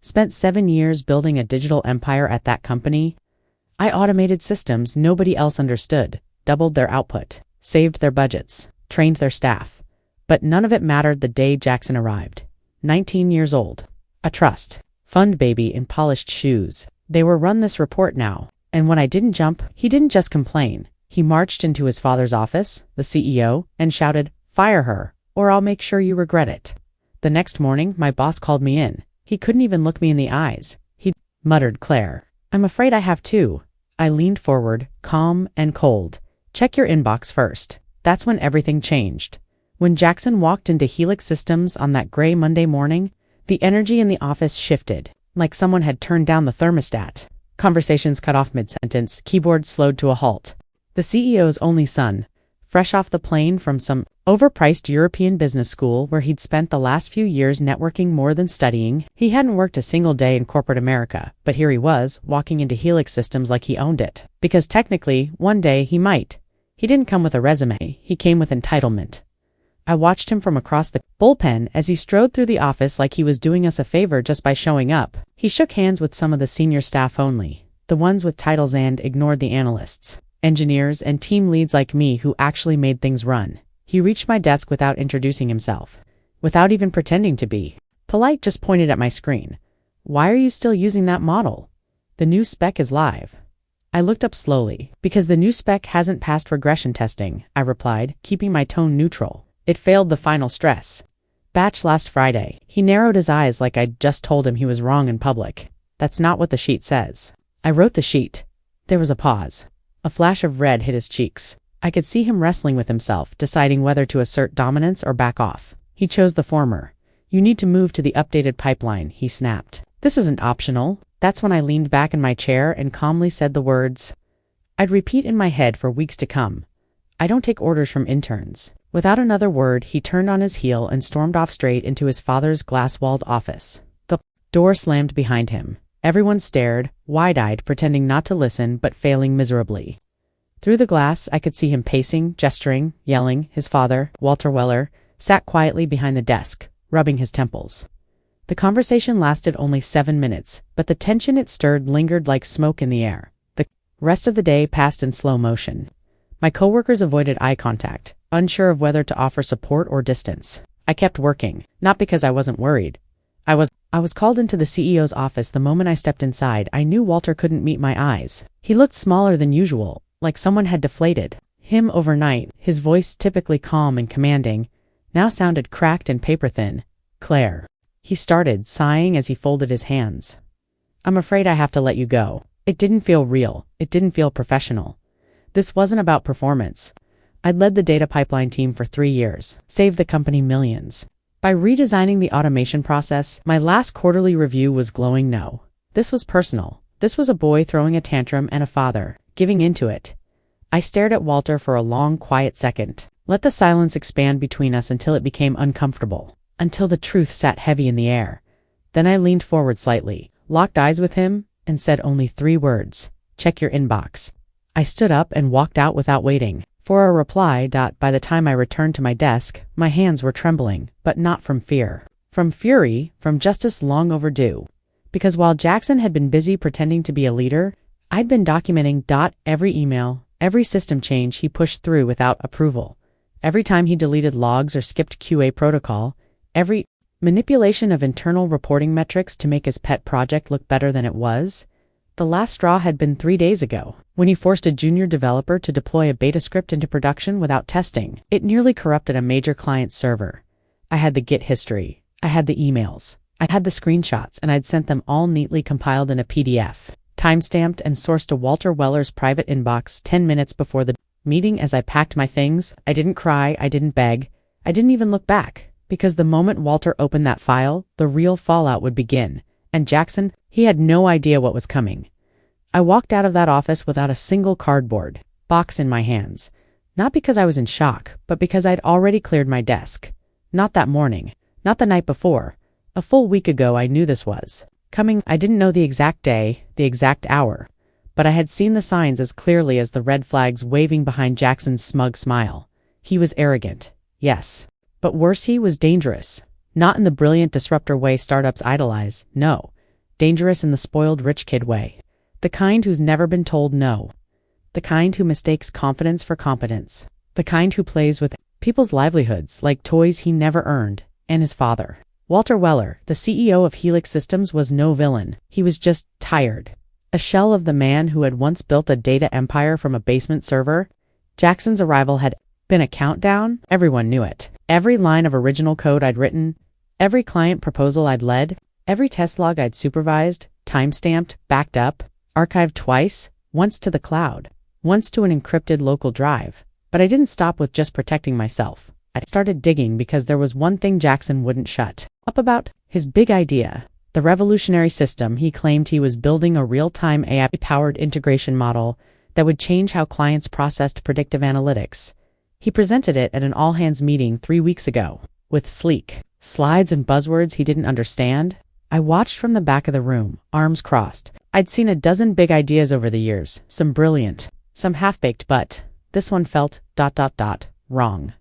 Spent 7 years building a digital empire at that company. I automated systems nobody else understood, doubled their output, saved their budgets, trained their staff. But none of it mattered the day Jackson arrived. 19 years old. A trust fund baby in polished shoes. They were run this report now. And when I didn't jump, he didn't just complain. He marched into his father's office, the CEO, and shouted, "Fire her, or I'll make sure you regret it." The next morning, my boss called me in. He couldn't even look me in the eyes. He muttered, "Claire, I'm afraid I have too." I leaned forward, calm and cold. "Check your inbox first." That's when everything changed. When Jackson walked into Helix Systems on that gray Monday morning, the energy in the office shifted, like someone had turned down the thermostat. Conversations cut off mid-sentence, keyboards slowed to a halt. The CEO's only son, fresh off the plane from some overpriced European business school where he'd spent the last few years networking more than studying, he hadn't worked a single day in corporate America, but here he was, walking into Helix Systems like he owned it. Because technically, one day he might. He didn't come with a resume, he came with entitlement. I watched him from across the bullpen as he strode through the office like he was doing us a favor just by showing up. He shook hands with some of the senior staff only, the ones with titles, and ignored the analysts, engineers, and team leads like me who actually made things run. He reached my desk without introducing himself, without even pretending to be polite, just pointed at my screen. "Why are you still using that model? The new spec is live." I looked up slowly. "Because the new spec hasn't passed regression testing," I replied, keeping my tone neutral. "It failed the final stress batch last Friday." He narrowed his eyes like I'd just told him he was wrong in public. "That's not what the sheet says." I wrote the sheet. There was a pause. A flash of red hit his cheeks. I could see him wrestling with himself, deciding whether to assert dominance or back off. He chose the former. "You need to move to the updated pipeline," he snapped. "This isn't optional." That's when I leaned back in my chair and calmly said the words I'd repeat in my head for weeks to come. "I don't take orders from interns." Without another word, he turned on his heel and stormed off straight into his father's glass-walled office. The door slammed behind him. Everyone stared, wide-eyed, pretending not to listen, but failing miserably. Through the glass, I could see him pacing, gesturing, yelling. His father, Walter Weller, sat quietly behind the desk, rubbing his temples. The conversation lasted only 7 minutes, but the tension it stirred lingered like smoke in the air. The rest of the day passed in slow motion. My coworkers avoided eye contact, unsure of whether to offer support or distance. I kept working, not because I wasn't worried. I was called into the CEO's office the moment I stepped inside. I knew Walter couldn't meet my eyes. He looked smaller than usual, like someone had deflated him overnight. His voice, typically calm and commanding, now sounded cracked and paper-thin. "Claire," he started, sighing as he folded his hands. "I'm afraid I have to let you go." It didn't feel real. It didn't feel professional. This wasn't about performance. I'd led the data pipeline team for 3 years, saved the company millions. By redesigning the automation process, my last quarterly review was glowing no. This was personal. This was a boy throwing a tantrum and a father giving into it. I stared at Walter for a long, quiet second. Let the silence expand between us until it became uncomfortable, until the truth sat heavy in the air. Then I leaned forward slightly, locked eyes with him, and said only 3 words. "Check your inbox." I stood up and walked out without waiting for a reply. By the time I returned to my desk, my hands were trembling, but not from fear. From fury, from justice long overdue. Because while Jackson had been busy pretending to be a leader, I'd been documenting every email, every system change he pushed through without approval, every time he deleted logs or skipped QA protocol, every manipulation of internal reporting metrics to make his pet project look better than it was. The last straw had been 3 days ago, when he forced a junior developer to deploy a beta script into production without testing. It nearly corrupted a major client server. I had the Git history. I had the emails. I had the screenshots, and I'd sent them all neatly compiled in a PDF, timestamped and sourced to Walter Weller's private inbox 10 minutes before the meeting. As I packed my things, I didn't cry, I didn't beg, I didn't even look back, because the moment Walter opened that file, the real fallout would begin. And Jackson, he had no idea what was coming. I walked out of that office without a single cardboard box in my hands, not because I was in shock, but because I'd already cleared my desk. Not that morning, not the night before. A full week ago I knew this was coming. I didn't know the exact day, the exact hour, but I had seen the signs as clearly as the red flags waving behind Jackson's smug smile. He was arrogant, yes, but worse, he was dangerous. Not in the brilliant disruptor way startups idolize, no, dangerous in the spoiled rich kid way. The kind who's never been told no. The kind who mistakes confidence for competence. The kind who plays with people's livelihoods like toys he never earned, and his father. Walter Weller, the CEO of Helix Systems, was no villain. He was just tired. A shell of the man who had once built a data empire from a basement server. Jackson's arrival had been a countdown. Everyone knew it. Every line of original code I'd written, every client proposal I'd led, every test log I'd supervised, timestamped, backed up, archived twice, once to the cloud, once to an encrypted local drive. But I didn't stop with just protecting myself. I started digging because there was one thing Jackson wouldn't shut up about: his big idea. The revolutionary system he claimed he was building, a real-time AI-powered integration model that would change how clients processed predictive analytics. He presented it at an all-hands meeting 3 weeks ago, with sleek slides and buzzwords he didn't understand. I watched from the back of the room, arms crossed. I'd seen a dozen big ideas over the years, some brilliant, some half-baked, but this one felt ... wrong.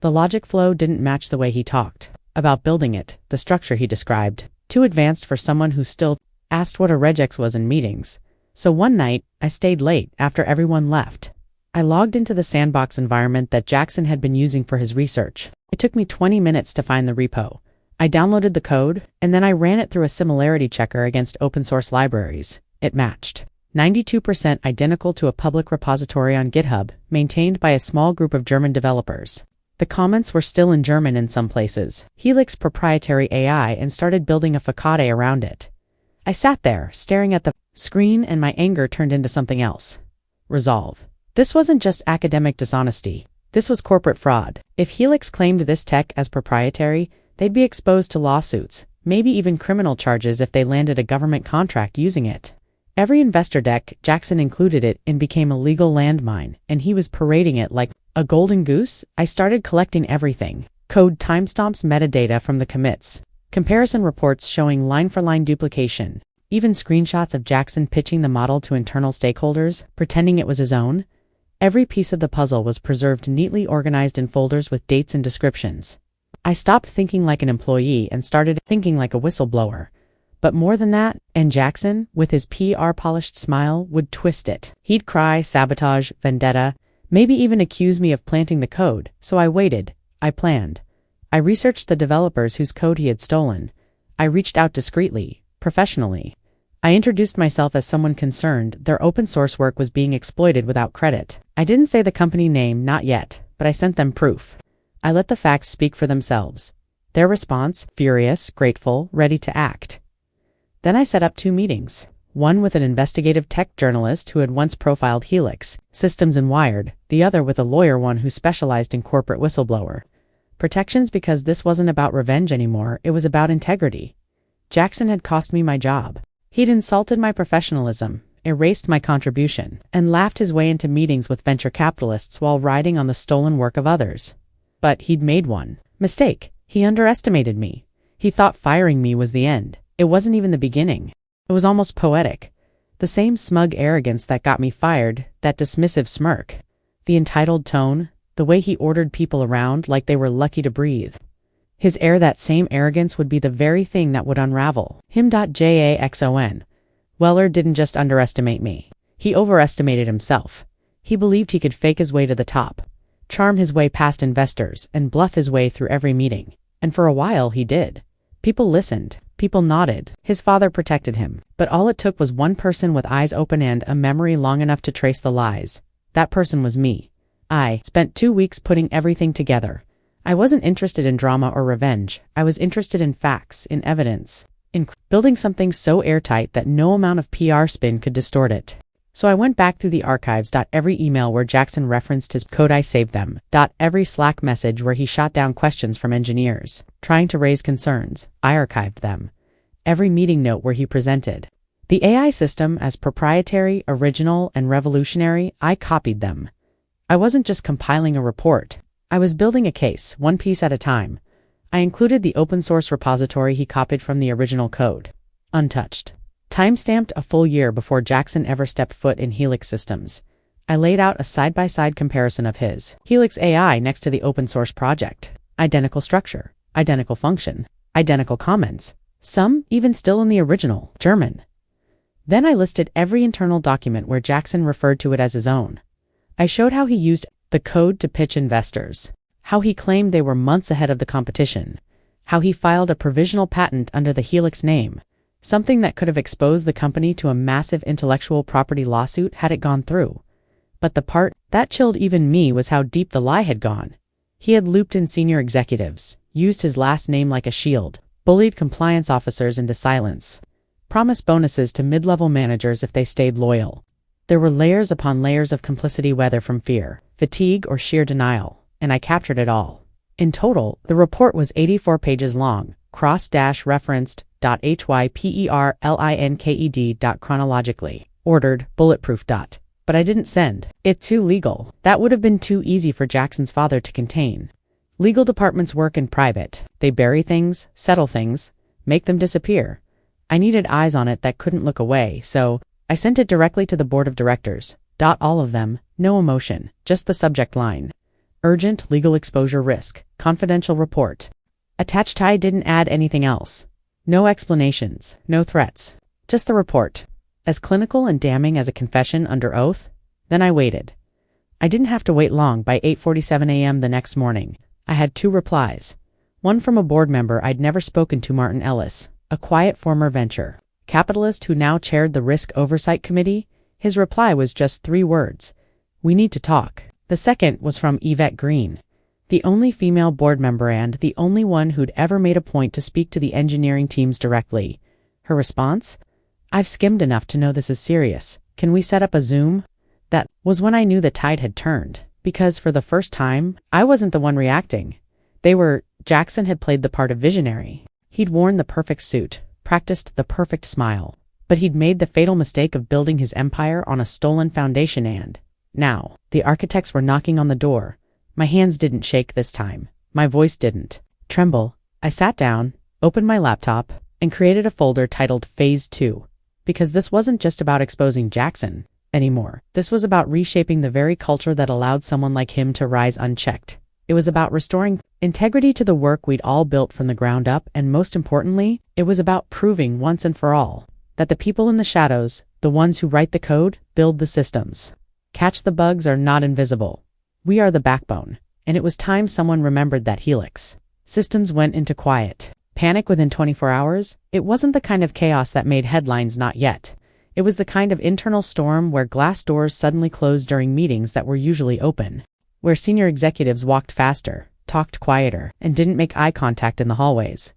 The logic flow didn't match the way he talked about building it, the structure he described. Too advanced for someone who still asked what a regex was in meetings. So one night, I stayed late after everyone left. I logged into the sandbox environment that Jackson had been using for his research. It took me 20 minutes to find the repo. I downloaded the code, and then I ran it through a similarity checker against open source libraries. It matched. 92% identical to a public repository on GitHub, maintained by a small group of German developers. The comments were still in German in some places. Helix proprietary AI, and started building a facade around it. I sat there, staring at the screen, and my anger turned into something else. Resolve. This wasn't just academic dishonesty. This was corporate fraud. If Helix claimed this tech as proprietary, they'd be exposed to lawsuits, maybe even criminal charges if they landed a government contract using it. Every investor deck, Jackson included it in, became a legal landmine, and he was parading it like a golden goose. I started collecting everything. Code timestamps, metadata from the commits, comparison reports showing line-for-line duplication, even screenshots of Jackson pitching the model to internal stakeholders, pretending it was his own. Every piece of the puzzle was preserved, neatly organized in folders with dates and descriptions. I stopped thinking like an employee and started thinking like a whistleblower. But more than that, and Jackson, with his PR-polished smile, would twist it. He'd cry, sabotage, vendetta, maybe even accuse me of planting the code. So I waited. I planned. I researched the developers whose code he had stolen. I reached out discreetly, professionally. I introduced myself as someone concerned their open source work was being exploited without credit. I didn't say the company name, not yet, but I sent them proof. I let the facts speak for themselves. Their response: furious, grateful, ready to act. Then I set up 2 meetings. One with an investigative tech journalist who had once profiled Helix Systems and Wired, the other with a lawyer, one who specialized in corporate whistleblower protections, because this wasn't about revenge anymore, it was about integrity. Jackson had cost me my job. He'd insulted my professionalism, erased my contribution, and laughed his way into meetings with venture capitalists while riding on the stolen work of others. But he'd made one mistake. He underestimated me. He thought firing me was the end. It wasn't even the beginning. It was almost poetic. The same smug arrogance that got me fired, that dismissive smirk, the entitled tone, the way he ordered people around like they were lucky to breathe. His air, that same arrogance, would be the very thing that would unravel him. Jackson. Weller didn't just underestimate me. He overestimated himself. He believed he could fake his way to the top, charm his way past investors, and bluff his way through every meeting. And for a while he did. People listened. People nodded. His father protected him. But all it took was one person with eyes open and a memory long enough to trace the lies. That person was me. I spent 2 weeks putting everything together. I wasn't interested in drama or revenge. I was interested in facts, in evidence, in building something so airtight that no amount of PR spin could distort it. So I went back through the archives. Every email where Jackson referenced his code, I saved them. Every Slack message where he shot down questions from engineers trying to raise concerns, I archived them. Every meeting note where he presented the AI system as proprietary, original, and revolutionary, I copied them. I wasn't just compiling a report. I was building a case, one piece at a time. I included the open source repository he copied from the original code, untouched. Timestamped a full year before Jackson ever stepped foot in Helix Systems. I laid out a side-by-side comparison of his Helix AI next to the open source project. Identical structure, identical function, identical comments, some even still in the original, German. Then I listed every internal document where Jackson referred to it as his own. I showed how he used the code to pitch investors, how he claimed they were months ahead of the competition, how he filed a provisional patent under the Helix name, something that could have exposed the company to a massive intellectual property lawsuit had it gone through. But the part that chilled even me was how deep the lie had gone. He had looped in senior executives, used his last name like a shield, bullied compliance officers into silence, promised bonuses to mid-level managers if they stayed loyal. There were layers upon layers of complicity, whether from fear, fatigue, or sheer denial, and I captured it all. In total, the report was 84 pages long, cross-referenced .hyperlinked. Chronologically ordered, bulletproof. But I didn't send it too legal. That would have been too easy for Jackson's father to contain. Legal departments work in private. They bury things, settle things, make them disappear. I needed eyes on it that couldn't look away, so I sent it directly to the board of directors. All of them, no emotion, just the subject line. Urgent legal exposure risk, confidential report. Attached. I didn't add anything else. No explanations, no threats, just the report. As clinical and damning as a confession under oath. Then I waited. I didn't have to wait long. By 8:47 a.m. the next morning, I had 2 replies. One from a board member I'd never spoken to, Martin Ellis, a quiet former venture capitalist who now chaired the Risk Oversight Committee. His reply was just 3 words: "We need to talk." The second was from Yvette Green, the only female board member and the only one who'd ever made a point to speak to the engineering teams directly. Her response? "I've skimmed enough to know this is serious. Can we set up a Zoom?" That was when I knew the tide had turned, because for the first time, I wasn't the one reacting. They were. Jackson had played the part of visionary. He'd worn the perfect suit, practiced the perfect smile, but he'd made the fatal mistake of building his empire on a stolen foundation, and now the architects were knocking on the door. My hands didn't shake this time. My voice didn't tremble. I sat down, opened my laptop, and created a folder titled Phase 2. Because this wasn't just about exposing Jackson anymore. This was about reshaping the very culture that allowed someone like him to rise unchecked. It was about restoring integrity to the work we'd all built from the ground up, and most importantly, it was about proving once and for all that the people in the shadows, the ones who write the code, build the systems, catch the bugs, are not invisible. We are the backbone. And it was time someone remembered that. Helix systems went into quiet panic within 24 hours. It wasn't the kind of chaos that made headlines, not yet. It was the kind of internal storm where glass doors suddenly closed during meetings that were usually open, where senior executives walked faster, talked quieter, and didn't make eye contact in the hallways.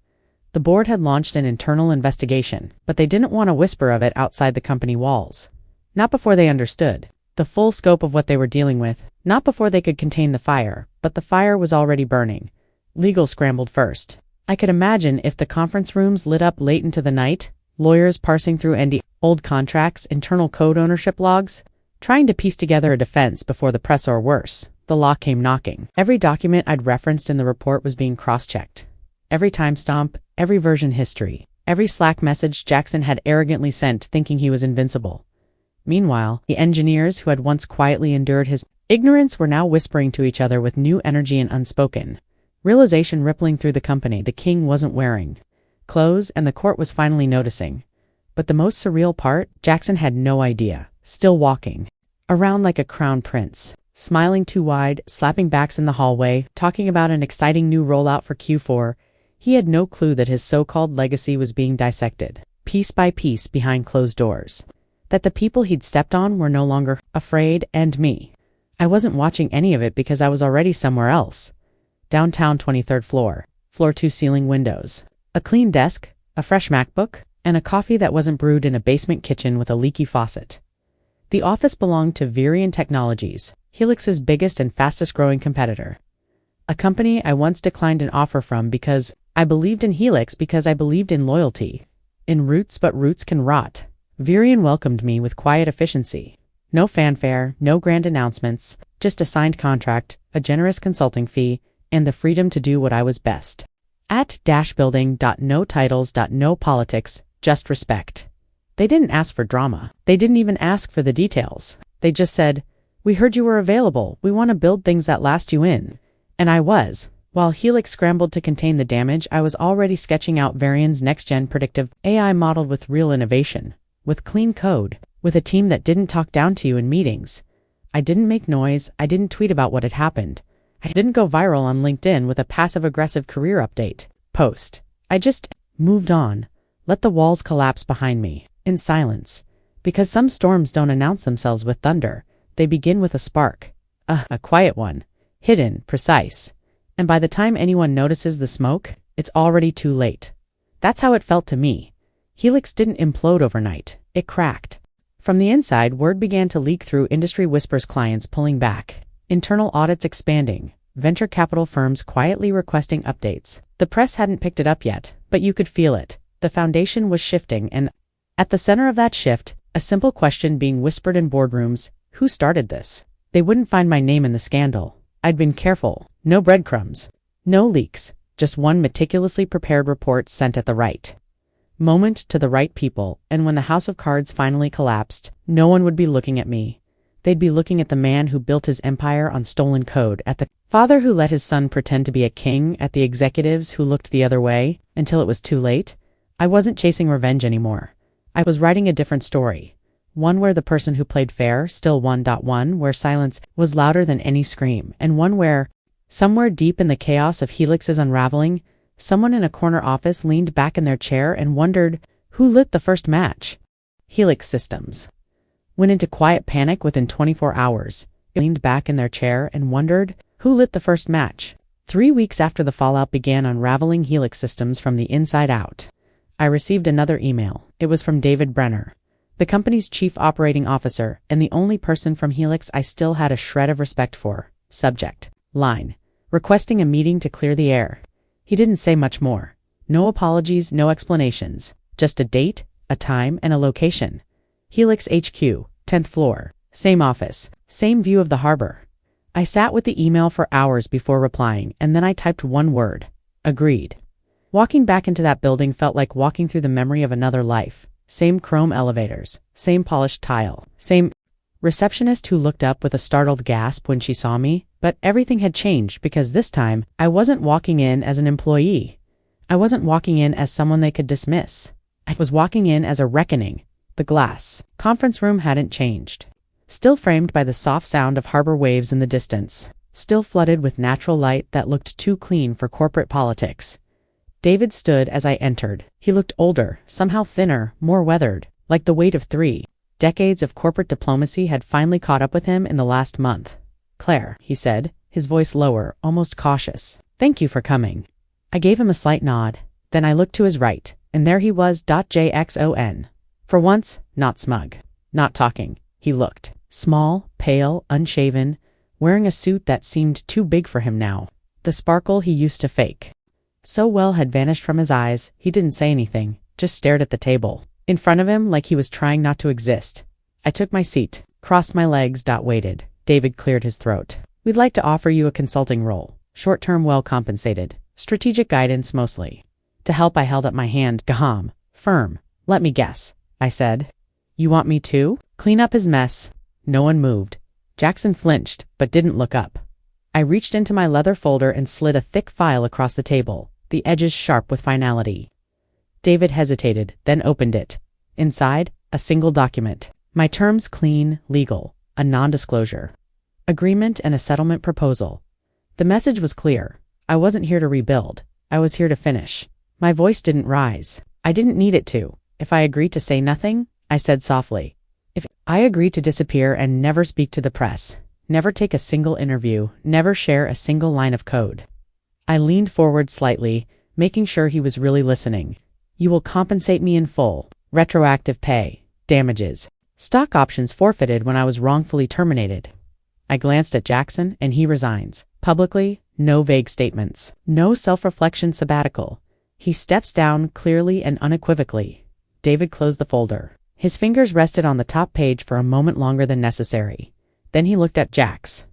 The board had launched an internal investigation, but they didn't want a whisper of it outside the company walls. Not before they understood the full scope of what they were dealing with, not before they could contain the fire, but the fire was already burning. Legal scrambled first. I could imagine if the conference rooms lit up late into the night, lawyers parsing through old contracts, internal code ownership logs, trying to piece together a defense before the press, or worse, the law came knocking. Every document I'd referenced in the report was being cross-checked. Every timestamp, every version history, every Slack message Jackson had arrogantly sent thinking he was invincible. Meanwhile, the engineers who had once quietly endured his ignorance were now whispering to each other with new energy and unspoken realization rippling through the company. The king wasn't wearing clothes, and the court was finally noticing. But the most surreal part, Jackson had no idea. Still walking around like a crown prince, smiling too wide, slapping backs in the hallway, talking about an exciting new rollout for Q4. He had no clue that his so-called legacy was being dissected, piece by piece, behind closed doors. That the people he'd stepped on were no longer afraid, and me. I wasn't watching any of it because I was already somewhere else. Downtown, 23rd floor, floor 2 ceiling windows, a clean desk, a fresh MacBook, and a coffee that wasn't brewed in a basement kitchen with a leaky faucet. The office belonged to Virion Technologies, Helix's biggest and fastest growing competitor. A company I once declined an offer from because I believed in Helix, because I believed in loyalty. In roots, but roots can rot. Virion welcomed me with quiet efficiency. No fanfare, no grand announcements, just a signed contract, a generous consulting fee, and the freedom to do what I was best at. Building. No titles. No politics, just respect. They didn't ask for drama. They didn't even ask for the details. They just said, "We heard you were available. We want to build things that last you in." And I was. While Helix scrambled to contain the damage, I was already sketching out Varian's next-gen predictive AI modeled with real innovation, with clean code, with a team that didn't talk down to you in meetings. I didn't make noise, I didn't tweet about what had happened. I didn't go viral on LinkedIn with a passive-aggressive career update post. I just moved on, let the walls collapse behind me, in silence. Because some storms don't announce themselves with thunder, they begin with a spark. A quiet one, hidden, precise. And by the time anyone notices the smoke, it's already too late. That's how it felt to me. Helix didn't implode overnight, it cracked. From the inside, word began to leak through industry whispers, clients pulling back, internal audits expanding, venture capital firms quietly requesting updates. The press hadn't picked it up yet, but you could feel it. The foundation was shifting, and at the center of that shift, a simple question being whispered in boardrooms: who started this? They wouldn't find my name in the scandal. I'd been careful. No breadcrumbs. No leaks. Just one meticulously prepared report sent at the right moment to the right people, and when the house of cards finally collapsed, no one would be looking at me. They'd be looking at the man who built his empire on stolen code, at the father who let his son pretend to be a king, at the executives who looked the other way until it was too late. I wasn't chasing revenge anymore. I was writing a different story. One where the person who played fair still won. One where silence was louder than any scream, and one where, somewhere deep in the chaos of Helix's unraveling, someone in a corner office leaned back in their chair and wondered, who lit the first match? Helix Systems went into quiet panic within 24 hours. Leaned back in their chair and wondered, who lit the first match? 3 weeks after the fallout began unraveling Helix Systems from the inside out, I received another email. It was from David Brenner, the company's chief operating officer, and the only person from Helix I still had a shred of respect for. Subject line: requesting a meeting to clear the air. He didn't say much more. No apologies, no explanations. Just a date, a time, and a location. Helix HQ, 10th floor. Same office. Same view of the harbor. I sat with the email for hours before replying, and then I typed one word: agreed. Walking back into that building felt like walking through the memory of another life. Same chrome elevators. Same polished tile. Same receptionist who looked up with a startled gasp when she saw me. But everything had changed because this time, I wasn't walking in as an employee. I wasn't walking in as someone they could dismiss. I was walking in as a reckoning. The glass conference room hadn't changed. Still framed by the soft sound of harbor waves in the distance. Still flooded with natural light that looked too clean for corporate politics. David stood as I entered. He looked older, somehow thinner, more weathered, like the weight of 3 decades of corporate diplomacy had finally caught up with him in the last month. Claire, he said, his voice lower, almost cautious. Thank you for coming. I gave him a slight nod. Then I looked to his right, and there he was. Jackson. For once, not smug, not talking. He looked small, pale, unshaven, wearing a suit that seemed too big for him now. The sparkle he used to fake so well had vanished from his eyes. He didn't say anything, just stared at the table in front of him like he was trying not to exist. I took my seat, crossed my legs. Waited. David cleared his throat. We'd like to offer you a consulting role, short-term, well-compensated, strategic guidance mostly. To help, I held up my hand. Gaham. Firm. Let me guess, I said. You want me to clean up his mess? No one moved. Jackson flinched, but didn't look up. I reached into my leather folder and slid a thick file across the table, the edges sharp with finality. David hesitated, then opened it. Inside, a single document. My terms clean, legal. A non-disclosure agreement and a settlement proposal. The message was clear. I wasn't here to rebuild. I was here to finish. My voice didn't rise. I didn't need it to. If I agreed to say nothing, I said softly. If I agreed to disappear and never speak to the press, never take a single interview, never share a single line of code. I leaned forward slightly, making sure he was really listening. You will compensate me in full. Retroactive pay. Damages. Stock options forfeited when I was wrongfully terminated. I glanced at Jackson, and he resigns. Publicly, no vague statements. No self-reflection sabbatical. He steps down clearly and unequivocally. David closed the folder. His fingers rested on the top page for a moment longer than necessary. Then he looked at Jax.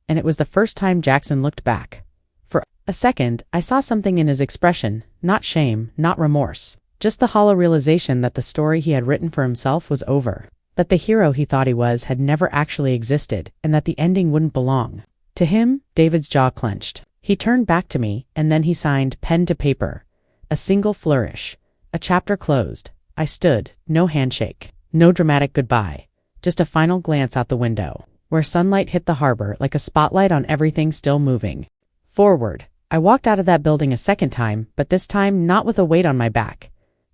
And it was the first time Jackson looked back. For a second, I saw something in his expression, not shame, not remorse. Just the hollow realization that the story he had written for himself was over. That the hero he thought he was had never actually existed, and that the ending wouldn't belong to him. David's jaw clenched. He turned back to me, and then he signed pen to paper. A single flourish. A chapter closed. I stood, no handshake, no dramatic goodbye, just a final glance out the window, where sunlight hit the harbor like a spotlight on everything still moving. Forward. I walked out of that building a second time, but this time not with a weight on my back.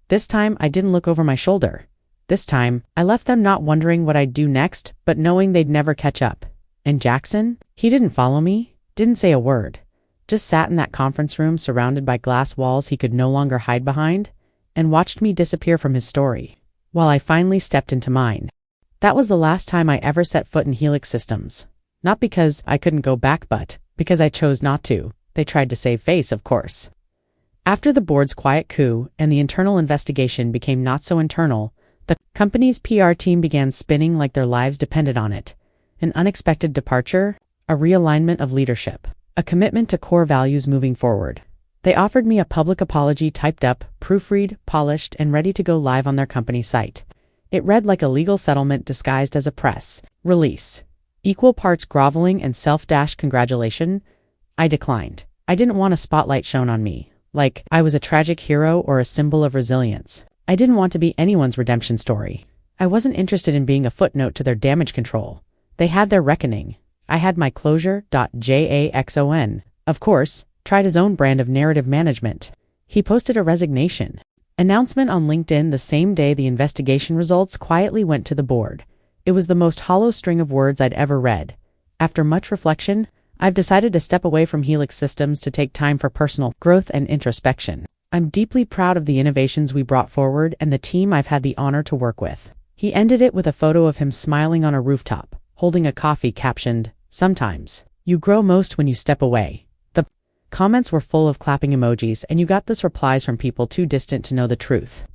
This time I didn't look over my shoulder. This time, I left them not wondering what I'd do next, but knowing they'd never catch up. And Jackson? He didn't follow me, didn't say a word. Just sat in that conference room surrounded by glass walls he could no longer hide behind, and watched me disappear from his story, while I finally stepped into mine. That was the last time I ever set foot in Helix Systems. Not because I couldn't go back, but because I chose not to. They tried to save face, of course. After the board's quiet coup and the internal investigation became not so internal, the company's PR team began spinning like their lives depended on it. An unexpected departure, a realignment of leadership, a commitment to core values moving forward. They offered me a public apology typed up, proofread, polished, and ready to go live on their company site. It read like a legal settlement disguised as a press release. Equal parts groveling and self-congratulation. I declined. I didn't want a spotlight shone on me, like I was a tragic hero or a symbol of resilience. I didn't want to be anyone's redemption story. I wasn't interested in being a footnote to their damage control. They had their reckoning. I had my closure. Jackson, of course, tried his own brand of narrative management. He posted a resignation announcement on LinkedIn the same day the investigation results quietly went to the board. It was the most hollow string of words I'd ever read. After much reflection, I've decided to step away from Helix Systems to take time for personal growth and introspection. I'm deeply proud of the innovations we brought forward and the team I've had the honor to work with. He ended it with a photo of him smiling on a rooftop, holding a coffee captioned, "Sometimes you grow most when you step away." The comments were full of clapping emojis, and you got this replies from people too distant to know the truth,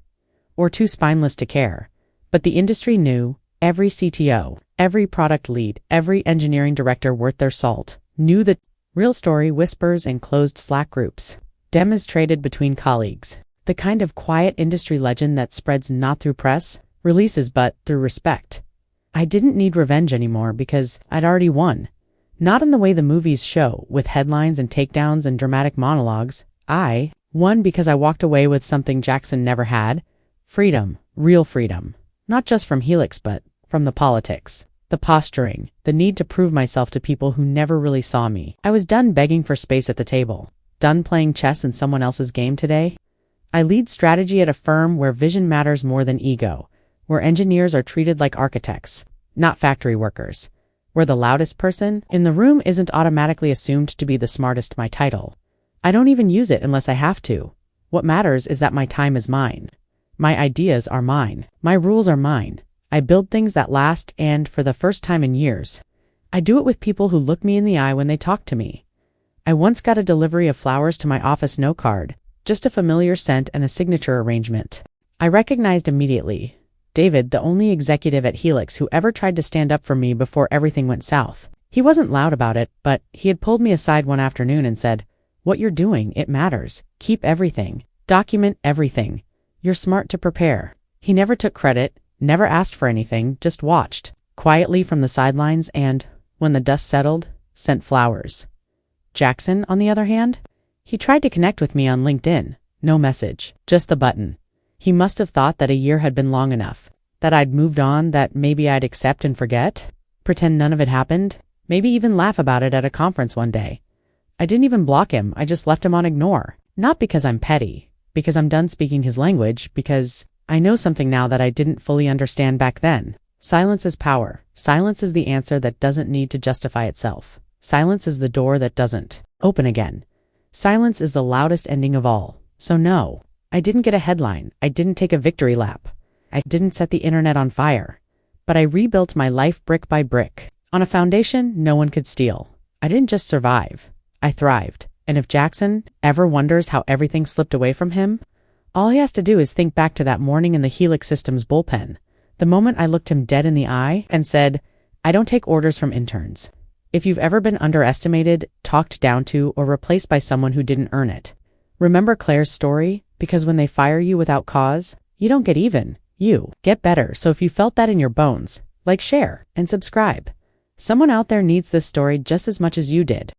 or too spineless to care. But the industry knew. Every CTO, every product lead, every engineering director worth their salt knew the real story. Whispers in closed Slack groups, demonstrated between colleagues, the kind of quiet industry legend that spreads not through press releases but through respect. I didn't need revenge anymore because I'd already won. Not in the way the movies show, with headlines and takedowns and dramatic monologues. I won because I walked away with something Jackson never had. Freedom, real freedom. Not just from Helix but from the politics, the posturing, the need to prove myself to people who never really saw me. I was done begging for space at the table. Done playing chess in someone else's game today. I lead strategy at a firm where vision matters more than ego, where engineers are treated like architects, not factory workers, where the loudest person in the room isn't automatically assumed to be the smartest. My title. I don't even use it unless I have to. What matters is that my time is mine. My ideas are mine. My rules are mine. I build things that last, and for the first time in years, I do it with people who look me in the eye when they talk to me. I once got a delivery of flowers to my office note card, just a familiar scent and a signature arrangement. I recognized immediately David, the only executive at Helix who ever tried to stand up for me before everything went south. He wasn't loud about it, but he had pulled me aside one afternoon and said, "What you're doing, it matters. Keep everything. Document everything. You're smart to prepare." He never took credit, never asked for anything, just watched, quietly from the sidelines and, when the dust settled, sent flowers. Jackson, on the other hand, he tried to connect with me on LinkedIn. No message, just the button. He must have thought that a year had been long enough, that I'd moved on, that maybe I'd accept and forget, pretend none of it happened, maybe even laugh about it at a conference one day. I didn't even block him, I just left him on ignore. Not because I'm petty, because I'm done speaking his language, because I know something now that I didn't fully understand back then. Silence is power. Silence is the answer that doesn't need to justify itself. Silence is the door that doesn't open again. Silence is the loudest ending of all. So no, I didn't get a headline. I didn't take a victory lap. I didn't set the internet on fire. But I rebuilt my life brick by brick, on a foundation no one could steal. I didn't just survive. I thrived. And if Jackson ever wonders how everything slipped away from him, all he has to do is think back to that morning in the Helix Systems bullpen, the moment I looked him dead in the eye and said, "I don't take orders from interns." If you've ever been underestimated, talked down to, or replaced by someone who didn't earn it, remember Claire's story, because when they fire you without cause, you don't get even, you get better. So if you felt that in your bones, like, share, and subscribe. Someone out there needs this story just as much as you did.